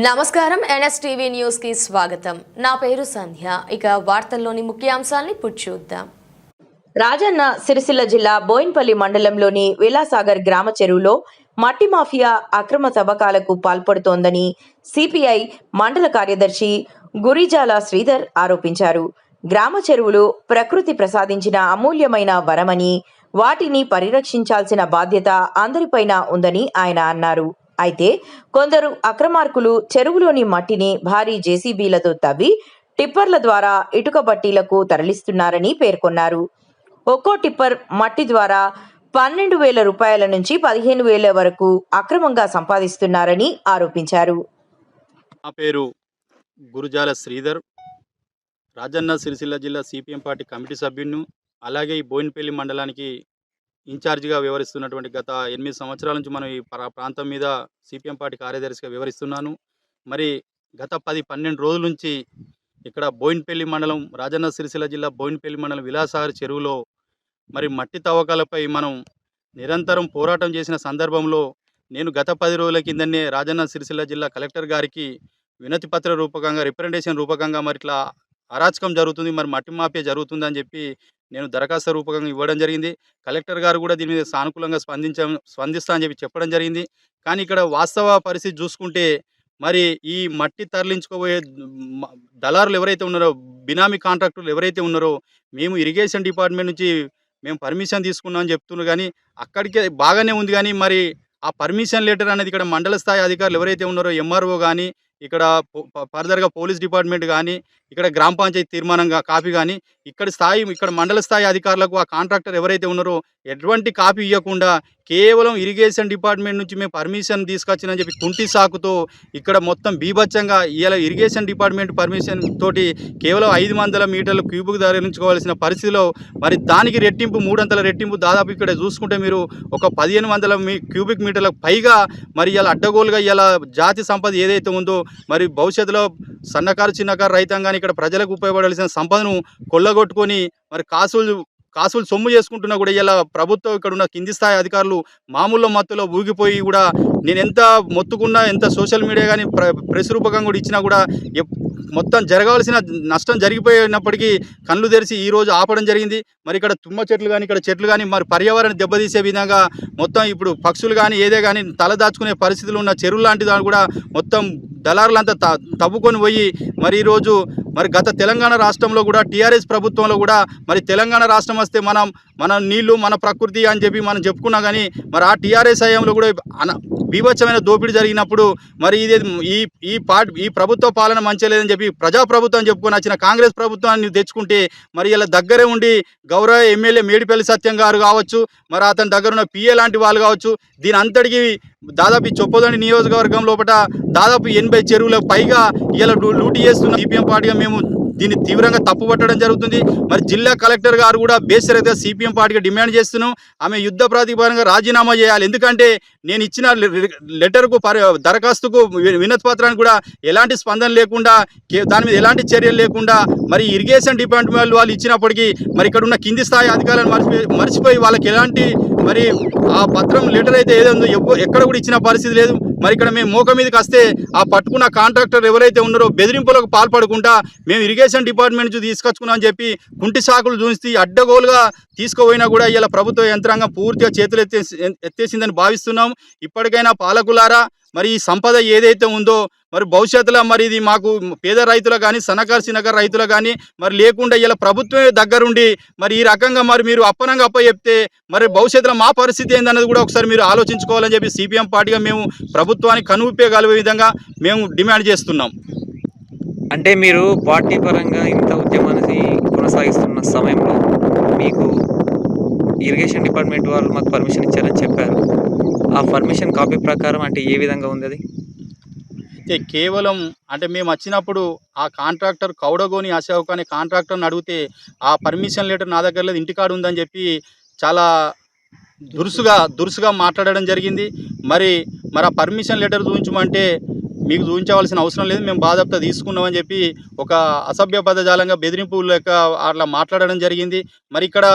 నమస్కారం NSTV news కి స్వాగతం. నా పేరు సంధ్య. ఇక వార్తల్లోని ముఖ్యాంశాలను ఇప్పుడు చూద్దాం. రాజన్న సిరిసిల్ల జిల్లా బోయిన్పల్లి మండలంలోని విలాసాగర్ గ్రామ చెరువులో మట్టి మాఫియా అక్రమ తవ్వకాలకు పాల్పడుతోందని సిపిఐ మండల కార్యదర్శి గురిజాల శ్రీధర్ ఆరోపించారు. గ్రామ చెరువులు ప్రకృతి ప్రసాదించిన అమూల్యమైన వరమని, వాటిని పరిరక్షించాల్సిన బాధ్యత అందరిపైన ఉందని ఆయన అన్నారు. అయితే కొందరు అక్రమార్కులు చెరువులోని మట్టిని భారీ జేసీబీలతో తవ్వి టిప్పర్ల ద్వారా ఇటుక బట్టీలకు తరలిస్తున్నారని పేర్కొన్నారు. ఒక్కో టిప్పర్ మట్టి ద్వారా 12,000 రూపాయల నుంచి 15,000 వరకు అక్రమంగా సంపాదిస్తున్నారని ఆరోపించారు. నా పేరు గురుజాల శ్రీధర్, రాజన్న సిరిసిల్ల జిల్లా సిపిఎం పార్టీ కమిటీ సభ్యును, అలాగే ఈ బోయిన్పల్లి మండలానికి ఇన్ఛార్జిగా వ్యవహరిస్తున్నటువంటి గత 8 సంవత్సరాల నుంచి మనం ఈ ప్రాంతం మీద సిపిఎం పార్టీ కార్యదర్శిగా వ్యవహరిస్తున్నాను. మరి గత 10-12 రోజుల నుంచి ఇక్కడ బోయిన్పల్లి మండలం, రాజన్న సిరిసిల్ల జిల్లా బోయిన్పల్లి మండలం విలాసాగర్ చెరువులో మరి మట్టి తవ్వకాలపై మనం నిరంతరం పోరాటం చేసిన సందర్భంలో నేను గత 10 రోజుల కిందనే రాజన్న సిరిసిల్ల జిల్లా కలెక్టర్ గారికి వినతి పత్ర రూపకంగా, రిప్రజెంటేషన్ రూపకంగా మరి ఇట్లా అరాచకం జరుగుతుంది, మరి మట్టి మాఫియా జరుగుతుందని చెప్పి నేను దరఖాస్తు రూపకంగా ఇవ్వడం జరిగింది. కలెక్టర్ గారు కూడా దీని మీద సానుకూలంగా స్పందిస్తా అని చెప్పి చెప్పడం జరిగింది. కానీ ఇక్కడ వాస్తవ పరిస్థితి చూసుకుంటే మరి ఈ మట్టి తరలించుకోబోయే దళారులు ఎవరైతే ఉన్నారో, బినామీ కాంట్రాక్టర్లు ఎవరైతే ఉన్నారో, మేము ఇరిగేషన్ డిపార్ట్మెంట్ నుంచి మేము పర్మిషన్ తీసుకున్నామని చెప్తున్నారు. కానీ అక్కడికే బాగానే ఉంది, కానీ మరి ఆ పర్మిషన్ లెటర్ అనేది ఇక్కడ మండల స్థాయి అధికారులు ఎవరైతే ఉన్నారో, ఎంఆర్ఓ కానీ, ఇక్కడ ఫర్దర్గా పోలీస్ డిపార్ట్మెంట్ కానీ, ఇక్కడ గ్రామ పంచాయతీ తీర్మానంగా కాపీ కానీ, ఇక్కడ మండల స్థాయి అధికారులకు ఆ కాంట్రాక్టర్ ఎవరైతే ఉన్నారో ఎటువంటి కాపీ ఇవ్వకుండా కేవలం ఇరిగేషన్ డిపార్ట్మెంట్ నుంచి మేము పర్మిషన్ తీసుకొచ్చినని చెప్పి కుంటి సాకుతో ఇక్కడ మొత్తం బీభత్సంగా ఇలా ఇరిగేషన్ డిపార్ట్మెంట్ పర్మిషన్ తోటి కేవలం 500 మీటర్ల క్యూబుకు తరలించుకోవాల్సిన పరిస్థితిలో మరి దానికి రెట్టింపు, 3 రెట్టింపు దాదాపు ఇక్కడ చూసుకుంటే మీరు ఒక 1500 క్యూబిక్ మీటర్లకు పైగా మరి ఇలా అడ్డగోలుగా ఇలా జాతి సంపద ఏదైతే ఉందో, మరి భవిష్యత్తులో సన్నకారు చిన్నకారు రైతాంగాన్ని ఇక్కడ ప్రజలకు ఉపయోగపడాల్సిన సంపదను కొల్లగొట్టుకొని మరి కాసులు సొమ్ము చేసుకుంటున్నా కూడా ఇలా ప్రభుత్వం, ఇక్కడ ఉన్న కింది స్థాయి అధికారులు మామూలు మత్తులో ఊగిపోయి కూడా నేను ఎంత మొత్తుకున్నా, ఎంత సోషల్ మీడియా కానీ ప్రెస్ రూపకంగా కూడా ఇచ్చినా కూడా మొత్తం జరగాల్సిన నష్టం జరిగిపోయినప్పటికీ కళ్ళు తెరిచి ఈరోజు ఆపడం జరిగింది. మరి ఇక్కడ తుమ్మ చెట్లు కానీ, ఇక్కడ చెట్లు కానీ మరి పర్యావరణం దెబ్బతీసే విధంగా మొత్తం ఇప్పుడు పక్షులు కానీ ఏదే కానీ తలదాచుకునే పరిస్థితులు ఉన్న చెరువు లాంటి దాన్ని కూడా మొత్తం దళారులంతా తవ్వుకొని పోయి మరి ఈరోజు మరి గత తెలంగాణ రాష్ట్రంలో కూడా టీఆర్ఎస్ ప్రభుత్వంలో కూడా మరి తెలంగాణ రాష్ట్రం వస్తే మన నీళ్లు మన ప్రకృతి అని చెప్పి మనం చెప్పుకున్నా, కానీ మరి ఆ టీఆర్ఎస్ హయాంలో కూడా బీభత్సమైన దోపిడీ జరిగినప్పుడు మరి ఈ ప్రభుత్వ పాలన మంచి లేదని చెప్పి ప్రజాప్రభుత్వం చెప్పుకొని వచ్చిన కాంగ్రెస్ ప్రభుత్వాన్ని తెచ్చుకుంటే మరి ఇలా దగ్గరే ఉండి గౌరవ ఎమ్మెల్యే మేడిపల్లి సత్యం గారు కావచ్చు, మరి అతని దగ్గర ఉన్న పిఏ లాంటి వాళ్ళు కావచ్చు, దీని అంతటికి దాదాపు చొప్పదండి నియోజకవర్గం లోపల దాదాపు 80 చెరువులకు పైగా ఇలా లూటీ చేస్తున్న సిపిఎం పార్టీగా మేము దీన్ని తీవ్రంగా తప్పుపట్టడం జరుగుతుంది. మరి జిల్లా కలెక్టర్ గారు కూడా బేసరగా సిపిఎం పార్టీగా డిమాండ్ చేస్తున్నాం, ఆమె యుద్ధ ప్రాతిపదికగా రాజీనామా చేయాలి. ఎందుకంటే నేను ఇచ్చిన లెటర్కు దరఖాస్తుకు వినతి పత్రానికి కూడా ఎలాంటి స్పందన లేకుండా, దాని మీద ఎలాంటి చర్యలు లేకుండా మరి ఇరిగేషన్ డిపార్ట్మెంట్ వాళ్ళు ఇచ్చినప్పటికీ మరి ఇక్కడ ఉన్న కింది స్థాయి అధికారులను మర్చిపోయి వాళ్ళకి ఎలాంటి మరి ఆ పత్రం లెటర్ అయితే ఏదో ఎక్కడ కూడా ఇచ్చిన పరిస్థితి లేదు. మరి ఇక్కడ మేము మోక మీదకి వస్తే ఆ పట్టుకున్న కాంట్రాక్టర్ ఎవరైతే ఉన్నారో బెదిరింపులకు పాల్పడకుండా మేము ఇరిగేషన్ డిపార్ట్మెంట్ నుంచి తీసుకొచ్చుకున్నామని చెప్పి కుంటి సాకులు చూసి అడ్డగోలుగా తీసుకుపోయినా కూడా ఇలా ప్రభుత్వ యంత్రాంగం పూర్తిగా చేతులు ఎత్తేసిందని భావిస్తున్నాం. ఇప్పటికైనా పాలకులారా మరి ఈ సంపద ఏదైతే ఉందో మరి భవిష్యత్తులో మరి ఇది మాకు పేద రైతులకు కానీ, సన్నకారు చిన్నకారు రైతులకు కానీ మరి లేకుండా ఇలా ప్రభుత్వమే దగ్గరుండి మరి ఈ రకంగా మరి మీరు అప్పనంగా చెప్తే మరి భవిష్యత్తులో మా పరిస్థితి ఏందన్నది కూడా ఒకసారి మీరు ఆలోచించుకోవాలని చెప్పి సిపిఎం పార్టీగా మేము ప్రభుత్వానికి కనువిప్పగలిగే విధంగా మేము డిమాండ్ చేస్తున్నాం. అంటే మీరు పార్టీ పరంగా ఇంత ఉద్యమాన్ని కొనసాగిస్తున్న సమయంలో మీకు ఇరిగేషన్ డిపార్ట్మెంట్ వాళ్ళు మాకు పర్మిషన్ ఇచ్చారని చెప్పారు. ఆ పర్మిషన్ కాపీ ప్రకారం అంటే ఏ విధంగా ఉంది అది? కేవలం అంటే మేము వచ్చినప్పుడు ఆ కాంట్రాక్టర్ కౌడగోని అశోక్ అనే కాంట్రాక్టర్ని అడిగితే ఆ పర్మిషన్ లెటర్ నా దగ్గర లేదు, ఇంటికాడు ఉందని చెప్పి చాలా దురుసుగా మాట్లాడడం జరిగింది. మరి ఆ పర్మిషన్ లెటర్ చూపించమంటే మీకు చూపించవలసిన అవసరం లేదు, మేము బాధ్యత తీసుకున్నామని చెప్పి ఒక అసభ్య పదజాలంగా బెదిరింపు లెక్క అట్లా మాట్లాడడం జరిగింది. మరి ఇక్కడ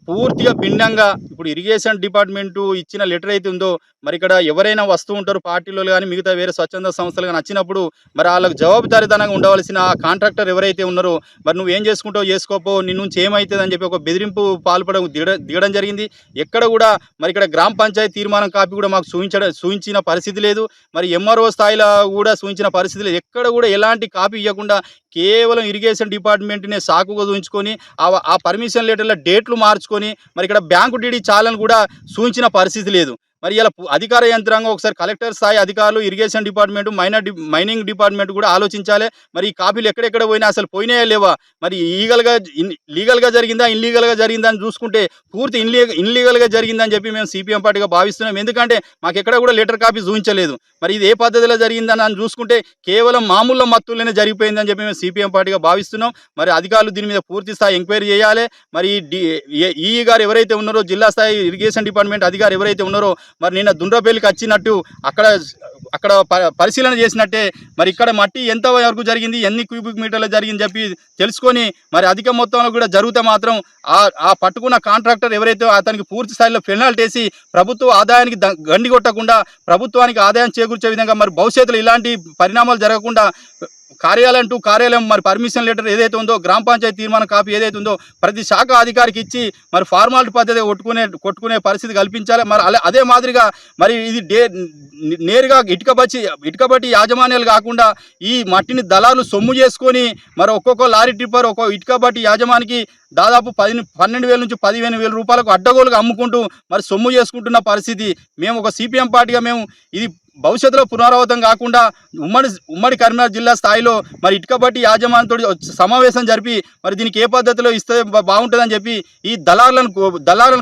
పూర్తిగా భిన్నంగా ఇప్పుడు ఇరిగేషన్ డిపార్ట్మెంటు ఇచ్చిన లెటర్ అయితే ఉందో మరి ఇక్కడ ఎవరైనా వస్తూ ఉంటారు పార్టీలో కానీ మిగతా వేరే స్వచ్ఛంద సంస్థలు కానీ వచ్చినప్పుడు మరి వాళ్ళకి జవాబుదారీతనంగా ఉండవలసిన ఆ కాంట్రాక్టర్ ఎవరైతే ఉన్నారో మరి నువ్వు ఏం చేసుకుంటావు చేసుకోపో నీ నుంచి ఏమవుతుంది అని చెప్పి ఒక బెదిరింపు పాల్పడడం దిగడం జరిగింది. ఎక్కడ కూడా మరి ఇక్కడ గ్రామ పంచాయతీ తీర్మానం కాపీ కూడా మాకు చూపించిన పరిస్థితి లేదు. మరి ఎంఆర్ఓ స్థాయిలో కూడా చూపించిన పరిస్థితి లేదు. ఎక్కడ కూడా ఎలాంటి కాపీ ఇవ్వకుండా కేవలం ఇరిగేషన్ డిపార్ట్మెంట్నే సాకుగా చూపించుకొని ఆ పర్మిషన్ లెటర్ల డేట్లు మార్చుకొని మరి ఇక్కడ బ్యాంకు డీడీ చాలని కూడా చూపించిన పరిస్థితి లేదు. మరి ఇలా అధికార యంత్రాంగం ఒకసారి కలెక్టర్ స్థాయి అధికారులు ఇరిగేషన్ డిపార్ట్మెంట్ మైనింగ్ డిపార్ట్మెంట్ కూడా ఆలోచించాలి. మరి ఈ కాపీలు ఎక్కడెక్కడ పోయినా అసలు పోయినాయా లేవా, మరి లీగల్గా జరిగిందా ఇన్లీగల్గా జరిగిందా అని చూసుకుంటే పూర్తి ఇన్లీగల్గా జరిగిందని చెప్పి మేము సిపిఎం పార్టీగా భావిస్తున్నాం. ఎందుకంటే మాకు ఎక్కడ కూడా లెటర్ కాపీ చూపించలేదు. మరి ఇది ఏ పద్ధతిలో జరిగిందని అని చూసుకుంటే కేవలం మామూలు మత్తుల్లోనే జరిగిపోయిందని చెప్పి మేము సిపిఎం పార్టీగా భావిస్తున్నాం. మరి అధికారులు దీని మీద పూర్తి స్థాయి ఎంక్వైరీ చేయాలి. మరి ఈ గారు ఎవరైతే ఉన్నారో జిల్లా స్థాయి ఇరిగేషన్ డిపార్ట్మెంట్ అధికారి ఎవరైతే ఉన్నారో మరి నిన్న దుండ్రపల్లికి వచ్చినట్టు అక్కడ పరిశీలన చేసినట్టే మరి ఇక్కడ మట్టి ఎంత వరకు జరిగింది ఎన్ని క్యూబిక్ మీటర్లు జరిగింది చెప్పి తెలుసుకొని మరి అధిక మొత్తంలో కూడా జరిగితే మాత్రం ఆ పట్టుకున్న కాంట్రాక్టర్ ఎవరైతే అతనికి పూర్తి స్థాయిలో పెనాల్టీ వేసి ప్రభుత్వ ఆదాయానికి గండి కొట్టకుండా ప్రభుత్వానికి ఆదాయం చేకూర్చే విధంగా మరి భవిష్యత్తులో ఇలాంటి పరిణామాలు జరగకుండా కార్యాలయం మరి పర్మిషన్ లెటర్ ఏదైతే ఉందో గ్రామ పంచాయతీ తీర్మానం కాపీ ఏదైతే ఉందో ప్రతి శాఖ అధికారికి ఇచ్చి మరి ఫార్మాలిటీ పద్ధతి కొట్టుకునే పరిస్థితి కల్పించాలి. మరి అదే మాదిరిగా మరి ఇది నేరుగా ఇటుకబట్టి యాజమాన్యాలు కాకుండా ఈ మట్టిని దళాలు సొమ్ము చేసుకొని మరి ఒక్కొక్క లారీ టిప్పర్ ఒక్కొక్క ఇటుకబట్టి యాజమానికి దాదాపు 12,000 నుంచి 15,000 రూపాయలకు అడ్డగోలుగా అమ్ముకుంటూ మరి సొమ్ము చేసుకుంటున్న పరిస్థితి. మేము ఒక సిపిఎం పార్టీగా మేము ఇది భవిష్యత్తులో పునరావృతం కాకుండా ఉమ్మడి కరీంనగర్ జిల్లా స్థాయిలో మరి ఇటుకబట్టి యాజమాన్యంతో సమావేశం జరిపి మరి దీనికి ఏ పద్ధతిలో ఇస్తే బాగుంటుందని చెప్పి ఈ దళాలను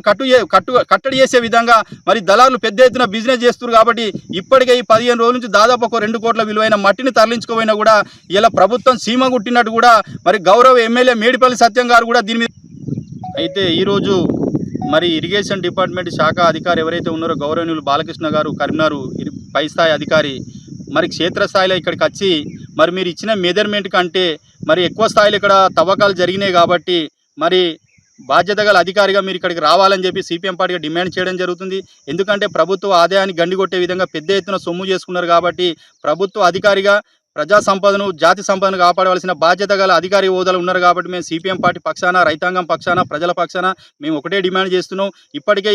కట్టడి చేసే విధంగా మరి దళారులు పెద్ద ఎత్తున బిజినెస్ చేస్తున్నారు. కాబట్టి ఇప్పటికే ఈ 15 రోజుల నుంచి దాదాపు ఒక 2 కోట్ల విలువైన మట్టిని తరలించుకోపోయినా కూడా ఇలా ప్రభుత్వం సీమ గుట్టినట్టు కూడా మరి గౌరవ ఎమ్మెల్యే మేడిపల్లి సత్యం గారు కూడా దీని మీద అయితే ఈరోజు మరి ఇరిగేషన్ డిపార్ట్మెంట్ శాఖ అధికారి ఎవరైతే ఉన్నారో గౌరవనీయులు బాలకృష్ణ గారు కరీంనగర్ పై స్థాయి అధికారి మరి క్షేత్రస్థాయిలో ఇక్కడికి వచ్చి మరి మీరు ఇచ్చిన మెజర్మెంట్ కంటే మరి ఎక్కువ స్థాయిలో ఇక్కడ తవ్వకాలు జరిగినాయి కాబట్టి మరి బాధ్యత గల అధికారిగా మీరు ఇక్కడికి రావాలని చెప్పి సిపిఎం పార్టీగా డిమాండ్ చేయడం జరుగుతుంది. ఎందుకంటే ప్రభుత్వ ఆదాయాన్ని గండిగొట్టే విధంగా పెద్ద ఎత్తున సొమ్ము చేసుకున్నారు కాబట్టి ప్రభుత్వ అధికారిగా ప్రజా సంపదను జాతి సంపదను కాపాడవలసిన బాధ్యత గల అధికారి హోదాలు ఉన్నారు కాబట్టి మేము సిపిఎం పార్టీ పక్షాన రైతాంగం పక్షాన ప్రజల పక్షాన మేము ఒకటే డిమాండ్ చేస్తున్నాం. ఇప్పటికే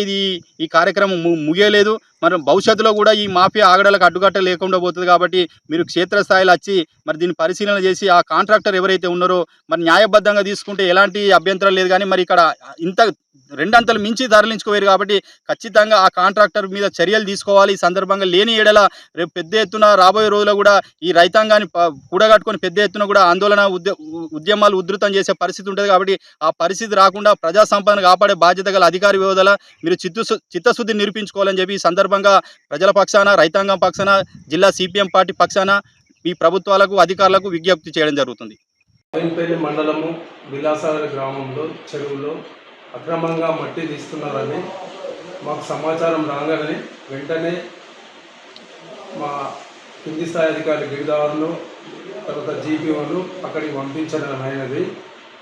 ఈ కార్యక్రమం ముగియలేదు. మరి భవిష్యత్తులో కూడా ఈ మాఫియా ఆగడాలకు అడ్డుకట్ట లేకుండా పోతుంది. కాబట్టి మీరు క్షేత్రస్థాయిలో వచ్చి మరి దీన్ని పరిశీలన చేసి ఆ కాంట్రాక్టర్ ఎవరైతే ఉన్నారో మరి న్యాయబద్ధంగా తీసుకుంటే ఎలాంటి అభ్యంతరం లేదు. కానీ మరి ఇక్కడ ఇంత 2 అంతలు మించి తరలించుకోలేరు కాబట్టి ఖచ్చితంగా ఆ కాంట్రాక్టర్ మీద చర్యలు తీసుకోవాలి. ఈ సందర్భంగా లేని ఏడల రేపు పెద్ద ఎత్తున రాబోయే రోజుల్లో కూడా ఈ రైతాంగాన్ని కూడగట్టుకొని పెద్ద ఎత్తున కూడా ఆందోళన ఉద్యమాలు ఉధృతం చేసే పరిస్థితి ఉంటుంది. కాబట్టి ఆ పరిస్థితి రాకుండా ప్రజా సంపదను కాపాడే బాధ్యత గల అధికారి వ్యవధల మీరు చిత్తశుద్ధి నిరూపించుకోవాలని చెప్పి ఈ సందర్భంగా ప్రజల పక్షాన రైతాంగం పక్షాన జిల్లా సిపిఎం పార్టీ పక్షాన ఈ ప్రభుత్వాలకు అధికారులకు విజ్ఞప్తి చేయడం జరుగుతుంది. బోయినపల్లి మండలము విలాసాగర్ గ్రామంలో చెరువులో అక్రమంగా మట్టి తీస్తున్నారని మాకు సమాచారం రాగానే వెంటనే మా కింది స్థాయి అధికారి గిరిదారులు తర్వాత జీపీఓలు అక్కడికి పంపించడం అయినది.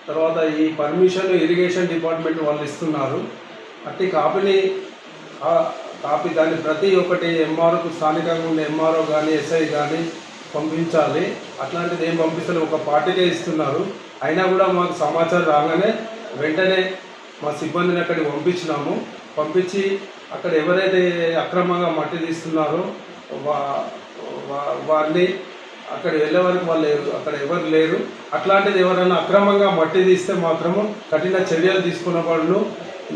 తర్వాత ఈ పర్మిషన్ ఇరిగేషన్ డిపార్ట్మెంట్ వాళ్ళు ఇస్తున్నారు. అట్టి కాపీ దాన్ని ప్రతి ఒక్కటి ఎంఆర్ఓకు స్థానికంగా ఉండే ఎంఆర్ఓ కానీ ఎస్ఐ కానీ పంపించాలి. అట్లాంటిది ఏం పంపిస్తారు ఒక పార్టీకే ఇస్తున్నారు. అయినా కూడా మాకు సమాచారం రాగానే వెంటనే మా సిబ్బందిని అక్కడికి పంపించి అక్కడ ఎవరైతే అక్రమంగా మట్టి తీస్తున్నారో వారిని అక్కడ వెళ్ళే వరకు వాళ్ళు అక్కడ ఎవరు లేరు. అట్లాంటిది ఎవరైనా అక్రమంగా మట్టి తీస్తే మాత్రము కఠిన చర్యలు తీసుకున్న వాళ్ళు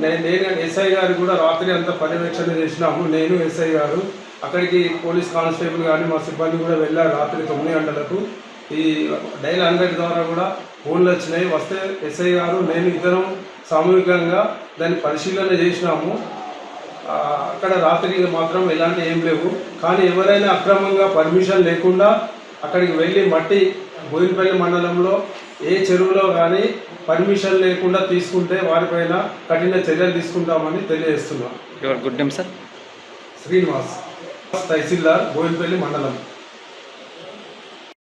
నేను ఎస్ఐ గారు కూడా రాత్రి అంతా పర్యవేక్షణ చేసినాము. నేను ఎస్ఐ గారు అక్కడికి పోలీస్ కానిస్టేబుల్ కానీ మా సిబ్బంది కూడా వెళ్ళారు. రాత్రి 9 గంటలకు ఈ డైల్ 100 ద్వారా కూడా ఫోన్లు వచ్చినాయి. వస్తే ఎస్ఐ గారు నేను ఇద్దరం సామూహికంగా దాన్ని పరిశీలన చేసినాము. అక్కడ రాత్రి మాత్రం ఎలాంటి ఏం లేవు. కానీ ఎవరైనా అక్రమంగా పర్మిషన్ లేకుండా అక్కడికి వెళ్ళి మట్టి బోయినపల్లి మండలంలో ఏ చెరువులో కానీ పర్మిషన్ లేకుండా తీసుకుంటే వారిపైన కఠిన చర్యలు తీసుకుంటామని తెలియజేస్తున్నాం. Good name sir. శ్రీనివాస్, తహసీల్దార్, బోయినపల్లి మండలం.